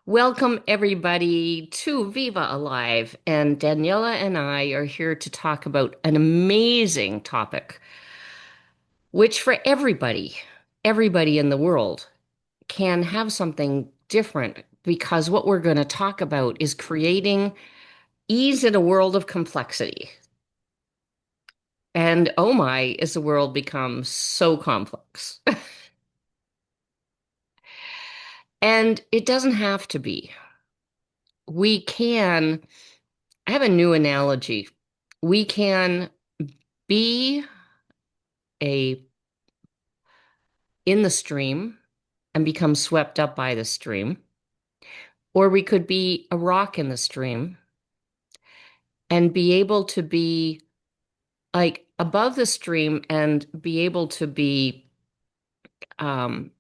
Welcome, everybody, to Viva Alive. And Daniela and I are here to talk about an amazing topic, which for everybody in the world can have something different because what we're going to talk about is creating ease in a world of complexity. And oh my, is the world becomes so complex. And it doesn't have to be. We can, I have a new analogy. We can be a in the stream and become swept up by the stream, or we could be a rock in the stream and be able to be like above the stream and be able to be um,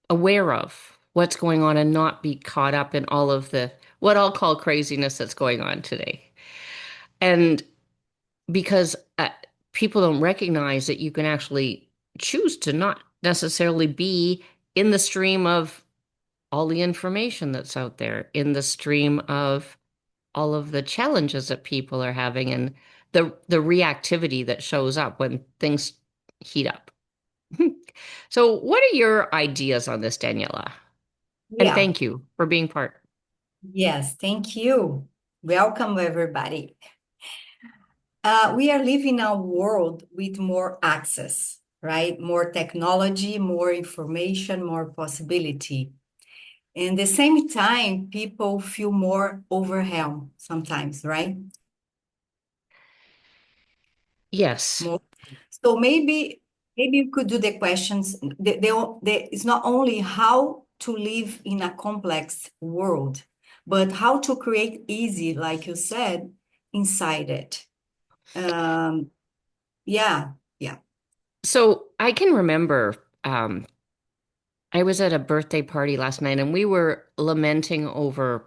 aware of what's going on and not be caught up in all of the what I'll call craziness that's going on today. And because people don't recognize that you can actually choose to not necessarily be in the stream of all the information that's out there, in the stream of all of the challenges that people are having and the reactivity that shows up when things heat up. So, what are your ideas on this, Daniela? And Yeah, thank you for being part. yes, thank you. Welcome, everybody. We are living a world with more access, right? More technology, more information, more possibility. And the same time, people feel more overwhelmed sometimes, right? Yes. More. So maybe you could do the questions. It's not only how to live in a complex world, but how to create easy, like you said, inside it. Um, yeah, yeah, So I can remember I was at a birthday party last night and we were lamenting over,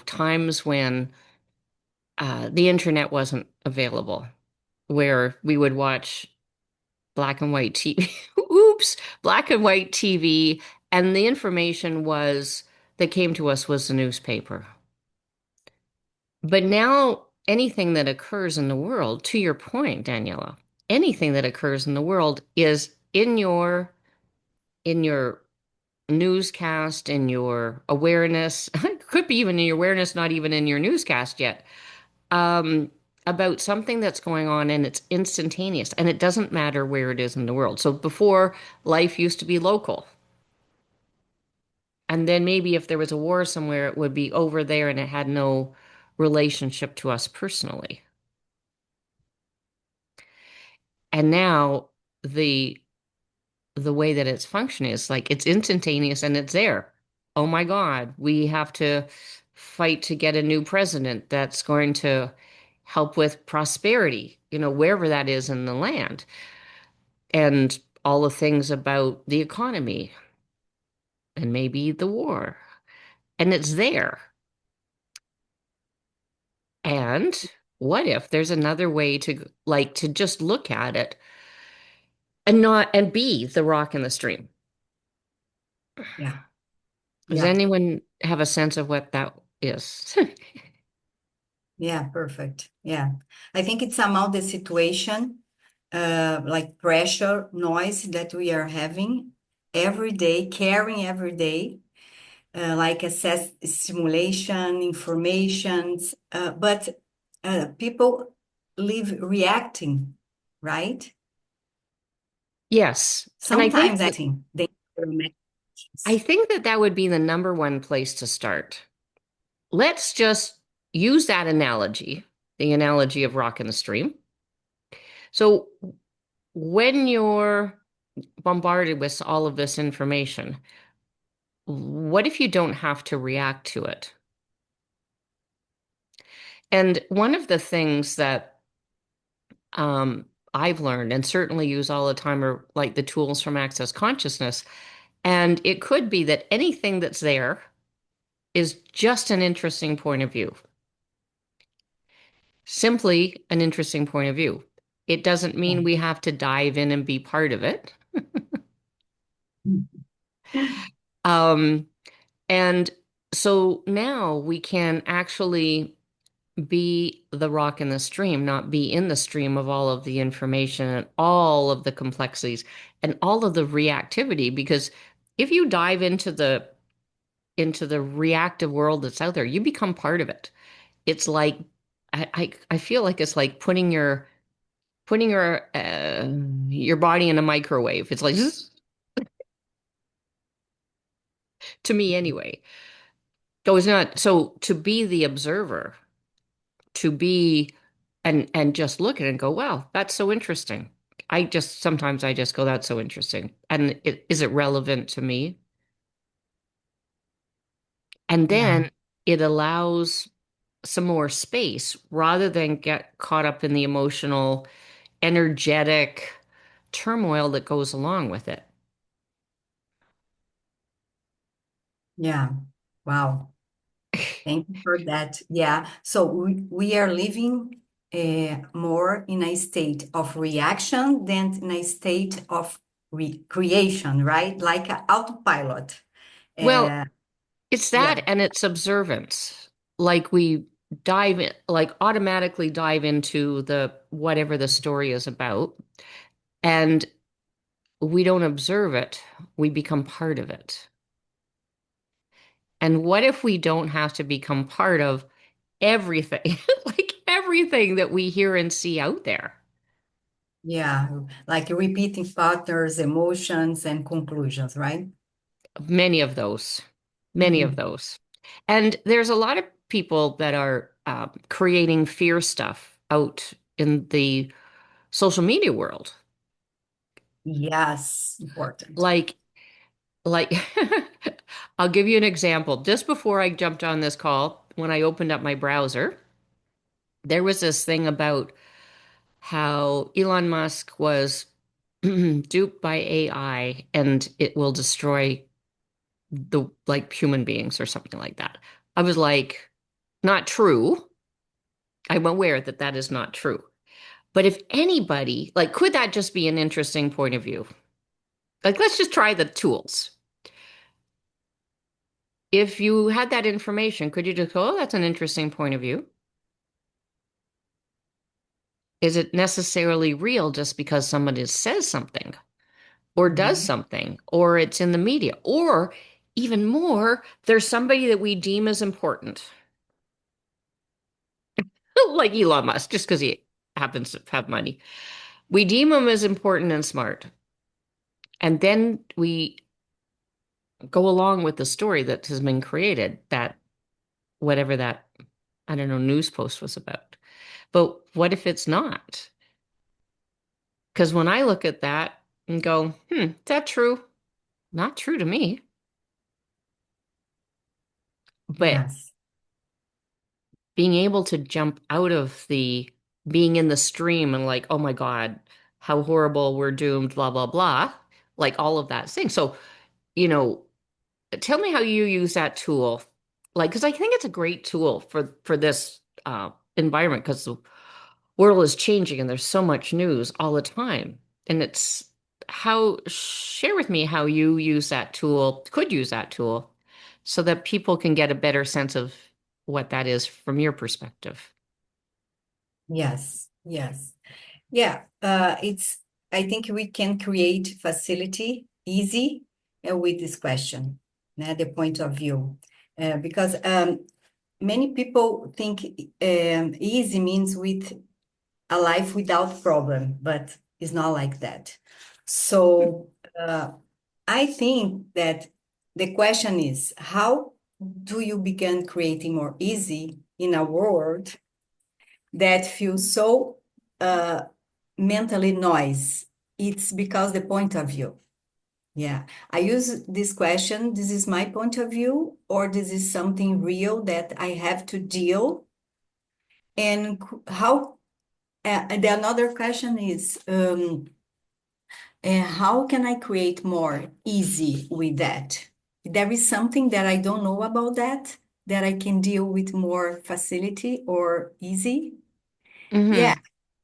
times when the internet wasn't available, where we would watch black and white TV. Oops, black and white TV, and the information was that came to us was the newspaper. But now anything that occurs in the world, to your point, Daniela, anything that occurs in the world is in your newscast, in your awareness. It could be even in your awareness, not even in your newscast yet. Um, about something that's going on and it's instantaneous and it doesn't matter where it is in the world. So before, life used to be local. And then maybe if there was a war somewhere, it would be over there and it had no relationship to us personally. And now the the way that it's functioning is like it's instantaneous and it's there. Oh my God, we have to fight to get a new president that's going to help with prosperity, wherever that is in the land, and all the things about the economy and maybe the war. And it's there. And what if there's another way to like to just look at it and not and be the rock in the stream? yeah, Does yeah, anyone have a sense of what that is? yeah, perfect. Yeah. I think it's about the situation, like pressure, noise that we are having every day, carrying every day. Like assess stimulation, informations, but people live reacting, right? Yes. And I think Sometimes that acting. They I think that that would be the number one place to start. Let's just use that analogy, the analogy of rock in the stream. So when you're bombarded with all of this information, what if you don't have to react to it? And one of the things that I've learned and certainly use all the time are like the tools from Access Consciousness. And it could be that anything that's there is just an interesting point of view, simply an interesting point of view. It doesn't mean we have to dive in and be part of it. Um, and So now we can actually be the rock in the stream, not be in the stream of all of the information and all of the complexities and all of the reactivity. Because if you dive into the reactive world that's out there, you become part of it. It's like I feel like it's like putting your body in a microwave. It's like to me anyway. So it's not so to be the observer, to be and just look at it and go, wow, that's so interesting. I just sometimes I just go, that's so interesting. And is it relevant to me? And Yeah. then it allows some more space rather than get caught up in the emotional, energetic turmoil that goes along with it. Yeah. Wow. Thank you for that. Yeah. So we are living more in a state of reaction than in a state of re creation, right? Like an autopilot. Well, Uh, it's that yeah. and it's observance. Like we dive in, like automatically dive into the whatever the story is about, and we don't observe it, we become part of it. And what if we don't have to become part of everything, like everything that we hear and see out there? Yeah. Like repeating patterns, emotions, and conclusions, right? Many of those, many of Mhm. those. And there's a lot of people that are creating fear stuff out in the social media world. Yes. Important. Like, like, I'll give you an example. Just before I jumped on this call, when I opened up my browser, there was this thing about how Elon Musk was duped by AI and it will destroy the like human beings or something like that. I was like, not true. I'm aware that that is not true. But if anybody, like, could that just be an interesting point of view? Like, let's just try the tools. If you had that information, could you just go, oh, that's an interesting point of view? Is it necessarily real just because somebody says something or does Mhm. something or it's in the media? Or even more, there's somebody that we deem as important, like Elon Musk, just because he happens to have money. We deem him as important and smart. And then we go along with the story that has been created, that whatever that, I don't know, news post was about. But what if it's not? Because when I look at that and go, is that true? Not true to me. But Yes. being able to jump out of the being in the stream and like, oh my God, how horrible, we're doomed, blah, blah, blah, like all of that thing. So, you know, tell me how you use that tool. Like, because I think it's a great tool for this environment because the world is changing and there's so much news all the time. And it's how share with me how you use that tool, could use that tool, so that people can get a better sense of what that is from your perspective. Yes. Yes. Yeah, I think we can create facility easy with this question, the point of view. Because many people think easy means with a life without problem, but it's not like that. So I think that the question is, how do you begin creating more easy in a world that feels so uh, mentally noise? It's because the point of view. Yeah, I use this question. This is my point of view, or this is something real that I have to deal. And how? The another question is, how can I create more easy with that? There is something that I don't know about that I can deal with more facility or easy. Yeah, Hmm.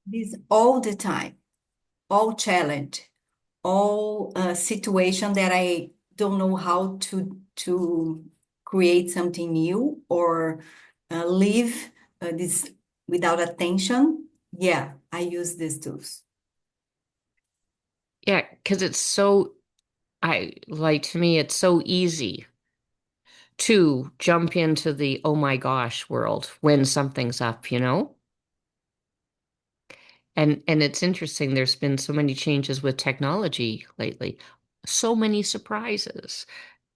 this all the time, all challenge, all situation that I don't know how to create something new or live this without attention, yeah, I use these tools. Yeah, because it's so, I like to me, it's so easy to jump into the oh my gosh world when something's up, you know? And it's interesting, there's been so many changes with technology lately. So many surprises.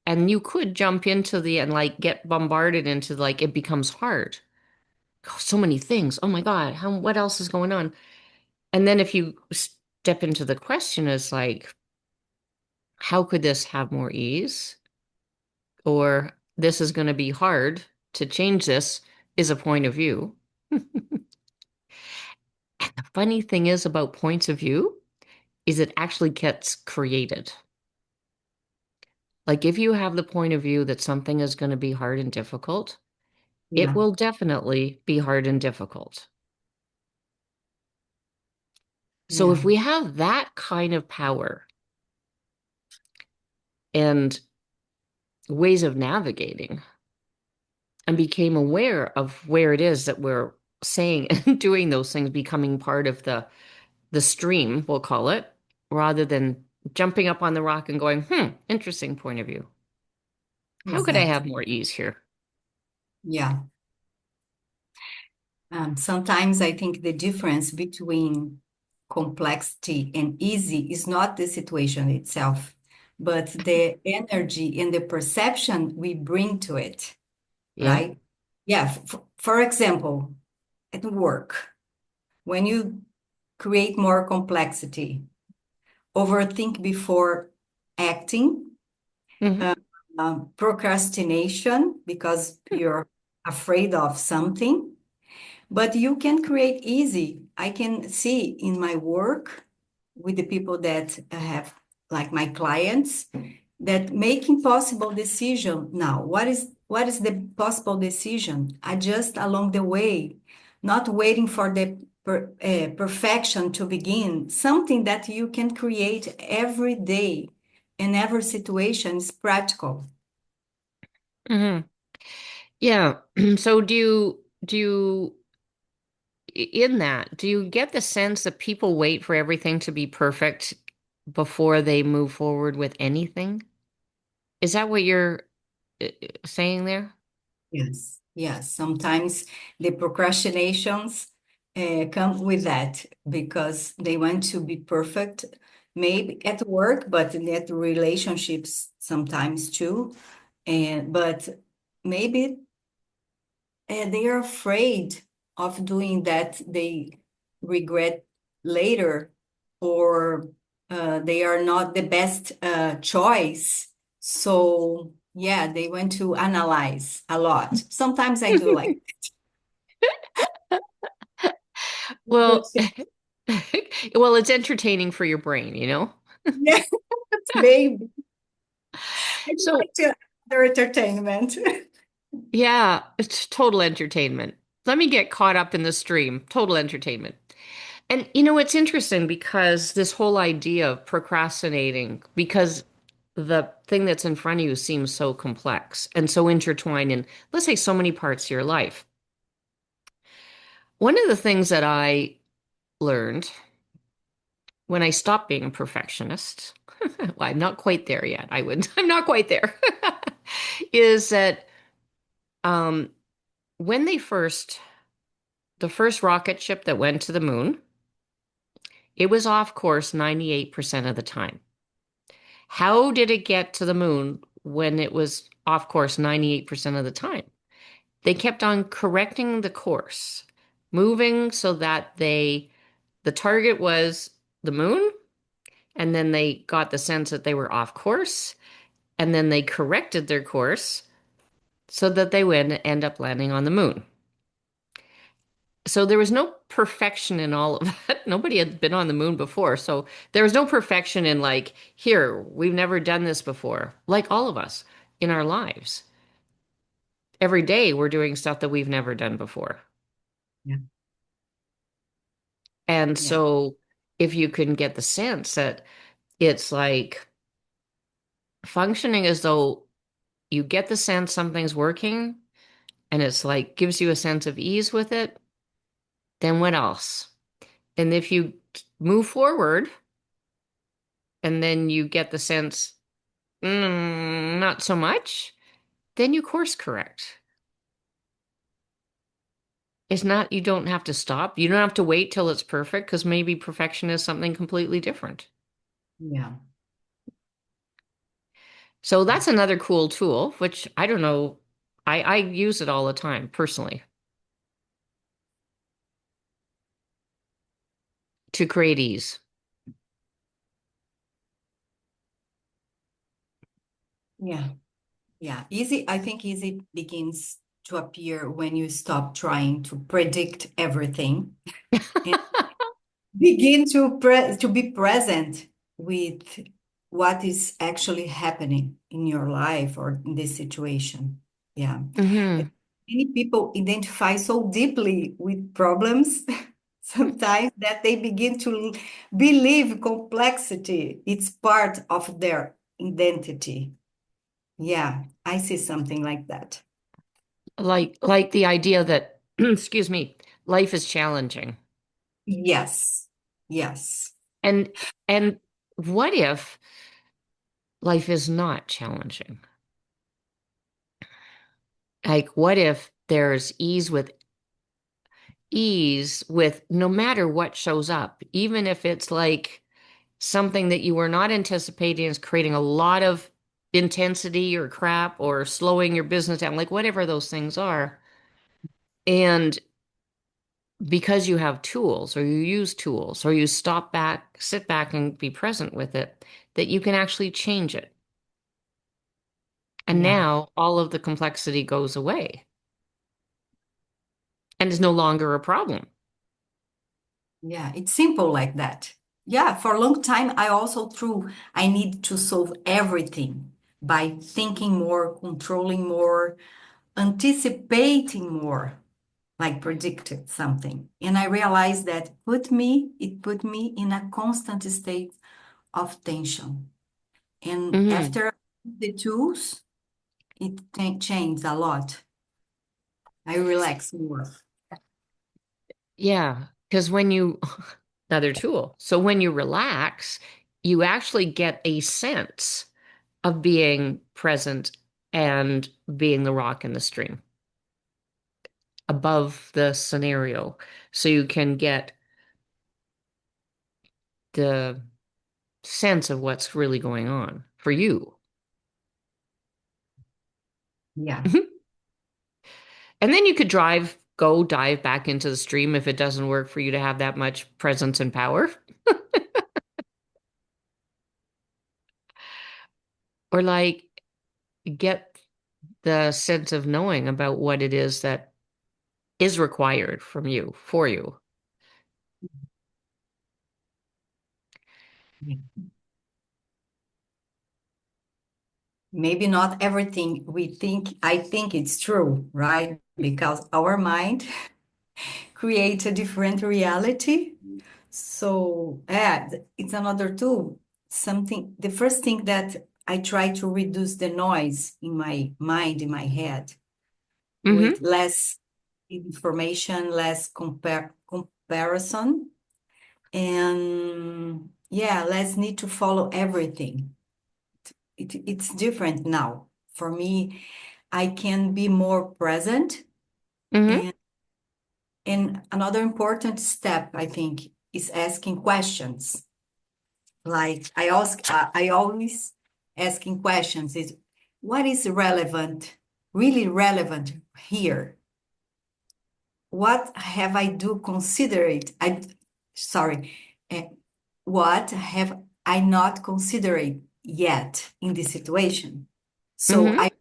And you could jump into the and like get bombarded into like it becomes hard. Oh, so many things. Oh my God, what else is going on? And then if you step into the question is like, how could this have more ease? Or this is going to be hard to change this is a point of view. And the funny thing is about points of view is it actually gets created. Like if you have the point of view that something is going to be hard and difficult, it Yeah, will definitely be hard and difficult. So yeah, if we have that kind of power and ways of navigating and became aware of where it is that we're saying and doing those things, becoming part of the stream, we'll call it, rather than jumping up on the rock and going, interesting point of view. How could I have exactly. more ease here? Yeah. Sometimes I think the difference between complexity and easy is not the situation itself, but the energy and the perception we bring to it, Yeah. right? Yeah. For example, at work, when you create more complexity, overthink before acting, Hmm. uh, procrastination because you're afraid of something. But you can create easy. I can see in my work with the people that have, like my clients, that making possible decision now. What is the possible decision? Adjust along the way, not waiting for the perfection to begin. Something that you can create every day, and every situation is practical. Hmm. Yeah. So do you in that, do you get the sense that people wait for everything to be perfect before they move forward with anything? Is that what you're saying there? Yes, yes. Sometimes the procrastinations come with that because they want to be perfect, maybe at work, but in at relationships sometimes too. And but maybe they are afraid of doing that. They regret later, or they are not the best choice. So, yeah, they want to analyze a lot. Sometimes I do like Well, that. well, it's entertaining for your brain, you know? Yeah, maybe. I do So, like to other entertainment. yeah, it's total entertainment. Let me get caught up in the stream. Total entertainment. And it's interesting because this whole idea of procrastinating, because the thing that's in front of you seems so complex and so intertwined in, let's say, so many parts of your life. One of the things that I learned when I stopped being a perfectionist, well, I'm not quite there yet. I'm not quite there, is that um, when the first rocket ship that went to the moon, it was off course 98% of the time. How did it get to the moon when it was off course 98% of the time? They kept on correcting the course, moving so that the target was the moon, and then they got the sense that they were off course, and then they corrected their course so that they would end up landing on the moon. So there was no perfection in all of that. Nobody had been on the moon before. So there was no perfection in like, here, we've never done this before, like all of us in our lives. Every day we're doing stuff that we've never done before. Yeah, And yeah, so if you can get the sense that it's like functioning as though you get the sense something's working and it's like gives you a sense of ease with it, then what else? And if you move forward and then you get the sense, not so much, then you course correct. It's not, you don't have to stop. You don't have to wait till it's perfect because maybe perfection is something completely different. Yeah. So that's another cool tool, which I don't know. I use it all the time personally to create ease. Yeah. Yeah. Easy, I think easy begins to appear when you stop trying to predict everything and begin to be present with what is actually happening in your life or in this situation. Yeah. Hmm. Many people identify so deeply with problems sometimes that they begin to believe complexity. It's part of their identity. Yeah, I see something like that. Like the idea that, excuse me, life is challenging. Yes, yes, And and what if life is not challenging? Like what if there's ease with no matter what shows up, even if it's like something that you were not anticipating is creating a lot of intensity or crap or slowing your business down, like whatever those things are. And because you have tools or you use tools or you stop back, sit back and be present with it, that you can actually change it. And yeah, now all of the complexity goes away and is no longer a problem. yeah. It's simple like that. Yeah, for a long time, I also threw I need to solve everything by thinking more, controlling more, anticipating more, like predicted something. And I realized that it put me in a constant state of tension. And Hmm. after the tools, it changed a lot. I relax more. Yeah, because when you, another tool. So when you relax, you actually get a sense of being present and being the rock in the stream above the scenario. So you can get the sense of what's really going on for you. Yeah. Mhm. And then you could go dive back into the stream if it doesn't work for you to have that much presence and power, or like get the sense of knowing about what it is that is required from you for you. Maybe not everything I think it's true, right? Because our mind creates a different reality. So, yeah, it's another tool. Something, the first thing that I try to reduce the noise in my mind, in my head, with Hmm. less information, less comparison, and yeah, less need to follow everything. It's different now. For me, I can be more present. Hmm. And, and another important step, I think, is asking questions. Like I always asking questions is what is relevant, really relevant here? What have I do considered? Sorry, uh, what have I not considered yet in this situation? So Hmm. I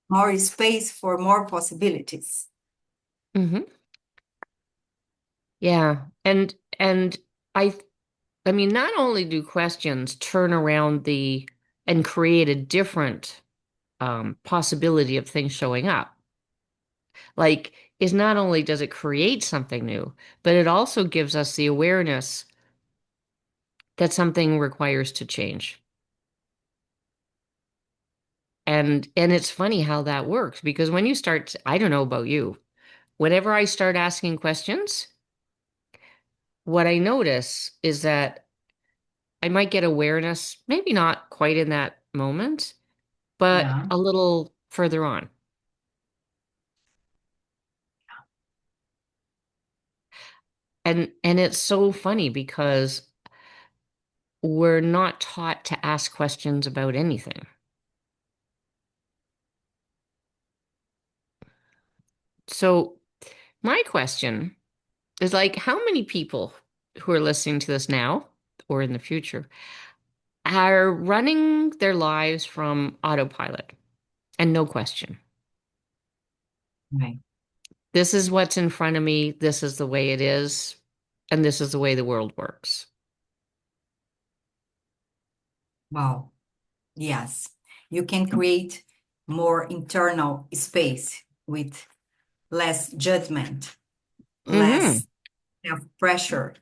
more space for more possibilities. Hmm. Yeah. And I I mean, not only do questions turn around the and create a different possibility of things showing up, like, is not only does it create something new, but it also gives us the awareness that something requires to change. And it's funny how that works because when you start, I don't know about you, whenever I start asking questions, what I notice is that I might get awareness, maybe not quite in that moment, but Yeah. a little further on. And it's so funny because we're not taught to ask questions about anything. So my question is like, how many people who are listening to this now or in the future are running their lives from autopilot and no question? Right. This is what's in front of me. This is the way it is. And this is the way the world works. Wow. Yes. You can create more internal space with less judgment, Hmm. less self-pressure.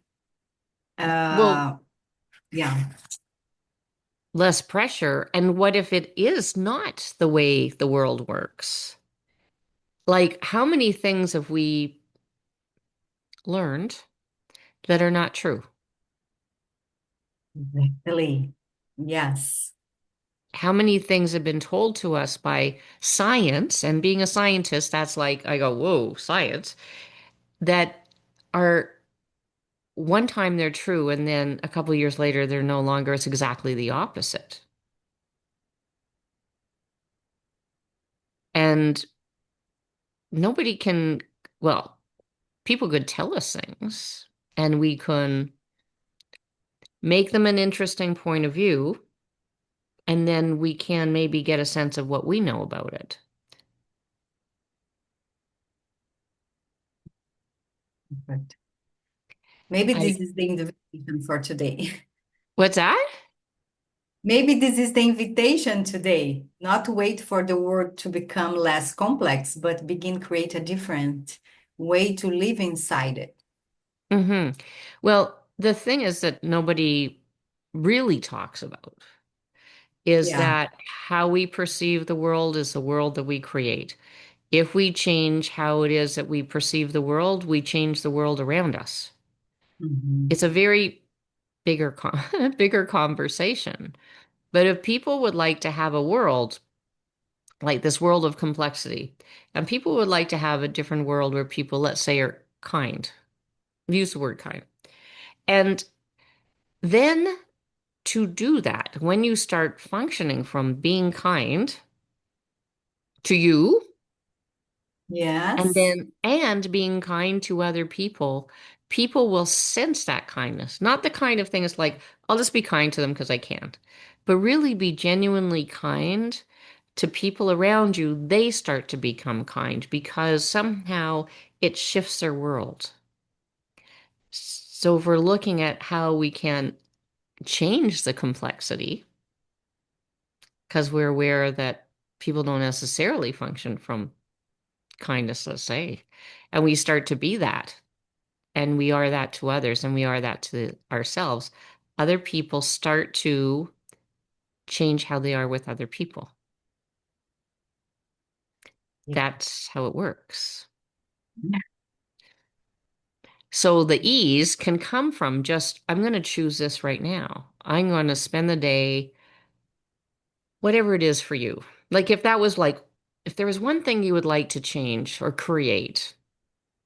Well, Uh, yeah. less pressure. And what if it is not the way the world works? Like, how many things have we learned that are not true? Exactly. Yes. How many things have been told to us by science? And being a scientist, that's like, I go, whoa, science, that are one time they're true, and then a couple years later, they're no longer. It's exactly the opposite. And nobody can, well, people could tell us things, and we can make them an interesting point of view, and then we can maybe get a sense of what we know about it. But maybe I, this is the invitation for today. what's that? Maybe this is the invitation today, not to wait for the world to become less complex, but begin create a different way to live inside it. Hmm. Well, the thing is that nobody really talks about is Yeah. that how we perceive the world is the world that we create. If we change how it is that we perceive the world, we change the world around us. Mhm. It's a very bigger conversation. But if people would like to have a world like this world of complexity, and people would like to have a different world where people, let's say, are kind, use the word kind. And then to do that, when you start functioning from being kind to you and Yes. then and being kind to other people, people will sense that kindness. Not the kind of thing it's like, I'll just be kind to them because I can't, but really be genuinely kind to people around you. They start to become kind because somehow it shifts their world. So if we're looking at how we can change the complexity, because we're aware that people don't necessarily function from kindness, let's say, and we start to be that, and we are that to others, and we are that to ourselves, other people start to change how they are with other people. Yeah. That's how it works. So the ease can come from just, I'm going to choose this right now. I'm going to spend the day, whatever it is for you. Like if that was like, if there was one thing you would like to change or create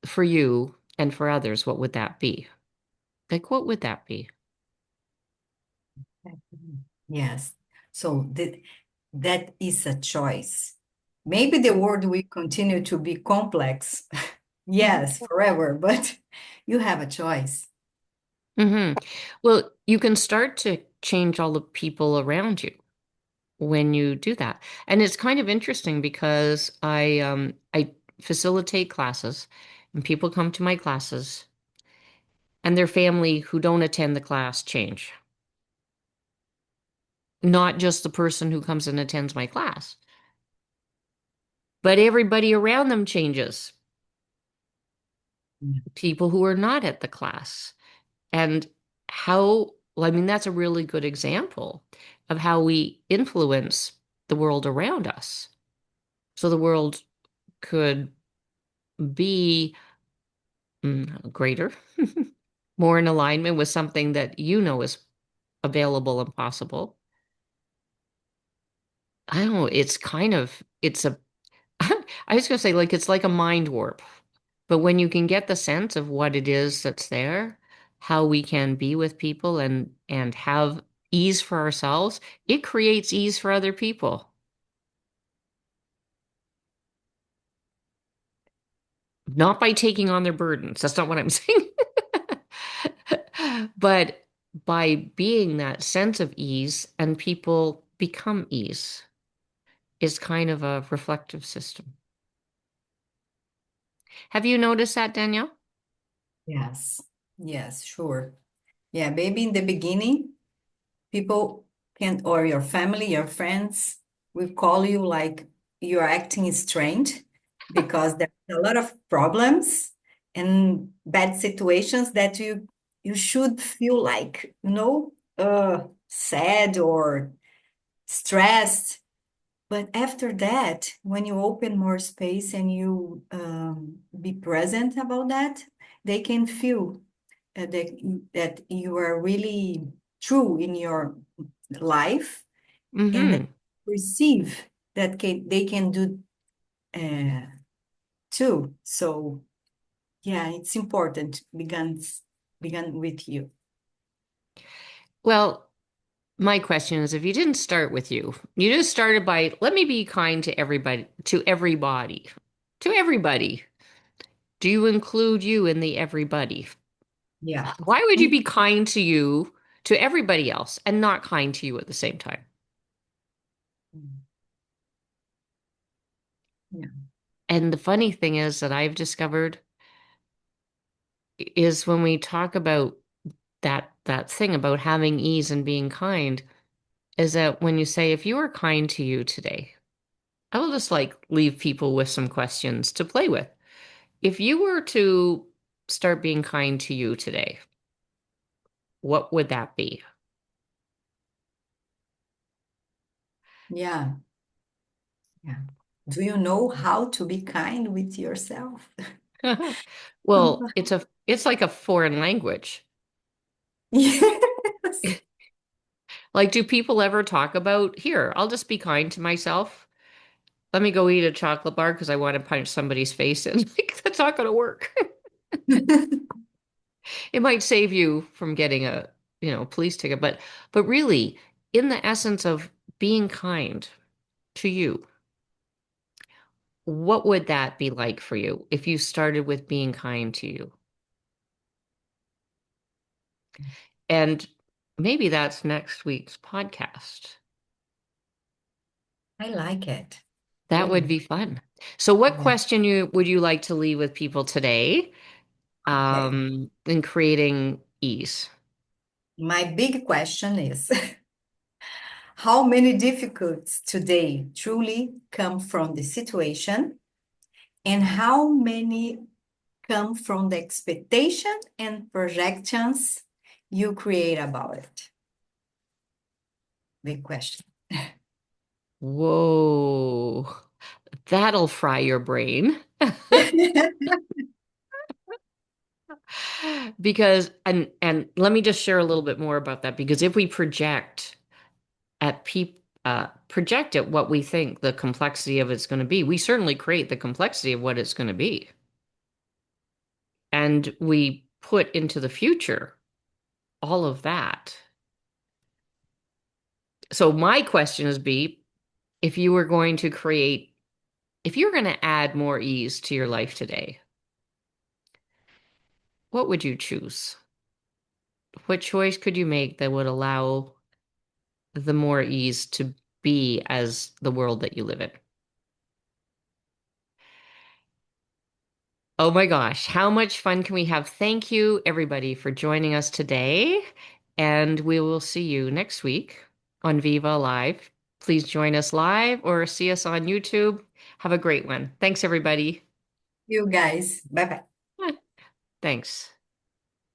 for you and for others, what would that be? Like, what would that be? Yes. So that is a choice. Maybe the world will continue to be complex. Yes, forever, but you have a choice. Hmm. Well, you can start to change all the people around you when you do that. And it's kind of interesting because I facilitate classes and people come to my classes and their family who don't attend the class change. Not just the person who comes and attends my class, but everybody around them changes. People who are not at the class. And how, well, I mean, that's a really good example of how we influence the world around us. So the world could be greater, more in alignment with something that you know is available and possible. I don't know, it's a, I was gonna say, like, it's like a mind warp. But when you can get the sense of what it is that's there, how we can be with people and have ease for ourselves, it creates ease for other people. Not by taking on their burdens. That's not what I'm saying. But by being that sense of ease and people become ease is kind of a reflective system. Have you noticed that, Danielle? Yes. Yes, sure. Yeah, maybe in the beginning, people can, or your family, your friends, will call you like you're acting strange because there's a lot of problems and bad situations that you should feel like, sad or stressed. But after that, when you open more space and you be present about that, they can feel that you are really true in your life and that Mm-hmm. receive that they can do uh, too. So yeah, it's important. Began with you. Well, my question is, if you didn't start with you, you just started by, let me be kind to everybody, to everybody, to everybody. Do you include you in the everybody? Yeah. Why would you be kind to you, to everybody else, and not kind to you at the same time? Yeah. And the funny thing is that I've discovered is when we talk about that thing about having ease and being kind, is that when you say, if you were kind to you today, I will just like leave people with some questions to play with. If you were to start being kind to you today, what would that be? Yeah. Yeah. Do you know how to be kind with yourself? Well, it's like a foreign language. Yes. Like, do people ever talk about, here, I'll just be kind to myself? Let me go eat a chocolate bar because I want to punch somebody's face in. Like, that's not going to work. It might save you from getting a, police ticket, but really, in the essence of being kind to you, what would that be like for you if you started with being kind to you? And maybe that's next week's podcast. I like it. That would Really. be fun. So what Yeah. question you would you like to leave with people today, Okay. in creating ease? My big question is how many difficulties today truly come from the situation, and how many come from the expectation and projections you create about it? Big question. Whoa, that'll fry your brain. Because and let me just share a little bit more about that, because if we project at what we think the complexity of it's going to be, we certainly create the complexity of what it's going to be. And we put into the future all of that. So my question is B, if you were going to create, if you're going to add more ease to your life today, what would you choose? What choice could you make that would allow the more ease to be as the world that you live in? Oh my gosh, how much fun can we have? Thank you, everybody, for joining us today. And we will see you next week on Viva Live. Please join us live or see us on YouTube. Have a great one. Thanks, everybody. You guys, bye bye. Thanks.